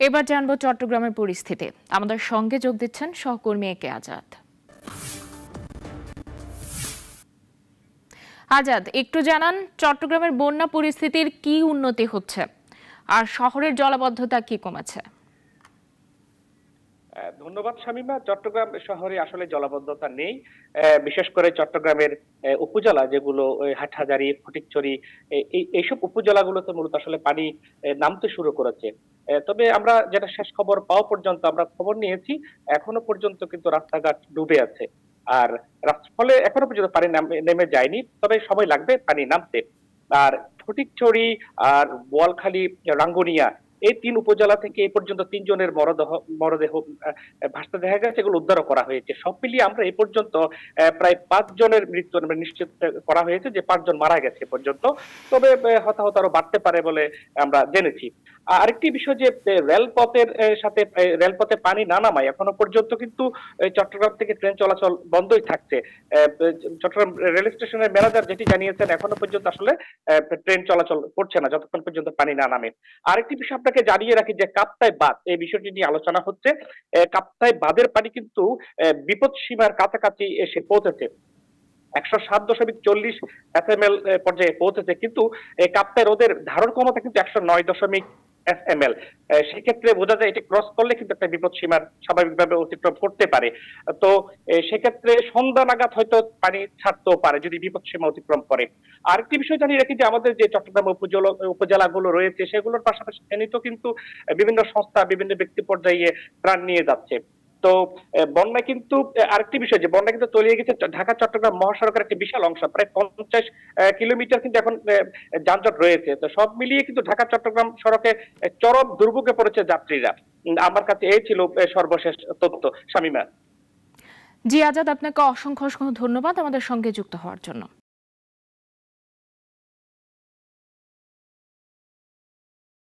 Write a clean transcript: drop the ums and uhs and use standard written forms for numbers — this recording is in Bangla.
এবার জানবো চট্টগ্রামের পরিস্থিতি। আমাদের সঙ্গে যোগ দিচ্ছেন সহকর্মী একে আজাদ। আজাদ, একটু জানান চট্টগ্রামের বন্যা পরিস্থিতির কি উন্নতি হচ্ছে আর শহরের জলাবদ্ধতা কি কমেছে? ধন্যবাদ শামীমা। চট্টগ্রাম শহরে আসলে জলাবদ্ধতা নেই। বিশেষ করে চট্টগ্রামের উপজেলা যেগুলো ওই হাটহাজারী, ফটিকছড়ি এইসব উপজেলাগুলোতে মূলত আসলে পানি নামতে শুরু করেছে। তবে আমরা যেটা শেষ খবর পাওয়া পর্যন্ত আমরা খবর নিয়েছি, এখনো পর্যন্ত কিন্তু রাস্তাঘাট ডুবে আছে। আর ফলে এখনো পর্যন্ত পানি নেমে যায়নি, তবে সময় লাগবে পানি নামতে। আর ফটিকছড়ি আর বোয়ালখালী, রাঙ্গুনিয়া এই ৩ উপজেলা থেকে এ পর্যন্ত ৩ জনের মরদেহ ভাসতে দেখা গেছে, এগুলো উদ্ধারও করা হয়েছে। সব মিলিয়ে আমরা এ পর্যন্ত প্রায় ৫ জনের মৃত্যু নিশ্চিত করা হয়েছে, যে ৫ জন মারা গেছে এ পর্যন্ত। তবে হতাহত আরো বাড়তে পারে বলে আমরা জেনেছি। আরেকটি বিষয় যে রেলপথের সাথে রেলপথে পানি না নামায় এখনো পর্যন্ত কিন্তু চট্টগ্রাম থেকে ট্রেন চলাচল বন্ধই থাকছে। চট্টগ্রাম রেল স্টেশনের ম্যানেজার যেটি জানিয়েছেন, এখনো পর্যন্ত আসলে ট্রেন চলাচল করছে না যতক্ষণ পর্যন্ত পানি না নামে। আরেকটি বিষয় আপনাকে জানিয়ে রাখি যে কাপ্তাই বাঁধ, এই বিষয়টি নিয়ে আলোচনা হচ্ছে। কাপ্তাই বাঁধের পানি কিন্তু বিপদ সীমার কাছাকাছি এসে পৌঁছেছে। ১০৭.৪০ এসএমএল পর্যায়ে পৌঁছেছে, কিন্তু কাপ্তাই হ্রদের ধারণ ক্ষমতা কিন্তু ১০৯ এসএমএল। সেক্ষেত্রে বোঝা যায় এটি ক্রস করলে কিন্তু একটা বিপদ সীমার স্বাভাবিকভাবে অতিক্রম করতে পারে। তো সেক্ষেত্রে সন্ধ্যা নাগাদ হয়তো পানি ছাড়তেও পারে যদি বিপদ সীমা অতিক্রম করে। আরেকটি বিষয় জানিয়ে রাখি যে আমাদের যে চট্টগ্রাম উপজেলাগুলো রয়েছে, সেগুলোর পাশাপাশি ফেনীতেও কিন্তু বিভিন্ন সংস্থা, বিভিন্ন ব্যক্তি পর্যায়ে ত্রাণ নিয়ে যাচ্ছে। তো বন্যা কিন্তু আরেকটি বিষয়, যে বন্যা কিন্তু তলিয়ে গেছে ঢাকা চট্টগ্রাম মহাসড়কের একটি বিশাল অংশ, প্রায় ৫০ কিলোমিটার কিন্তু এখন যানজট রয়েছে। তো সব মিলিয়ে কিন্তু ঢাকা চট্টগ্রাম সড়কে চরম দুর্ভোগে পড়েছে যাত্রীরা। আমার কাছে এই ছিল সর্বশেষ তথ্য শামীমা। জি আজাদ, আপনাকে অসংখ্য অসংখ্য ধন্যবাদ আমাদের সঙ্গে যুক্ত হওয়ার জন্য।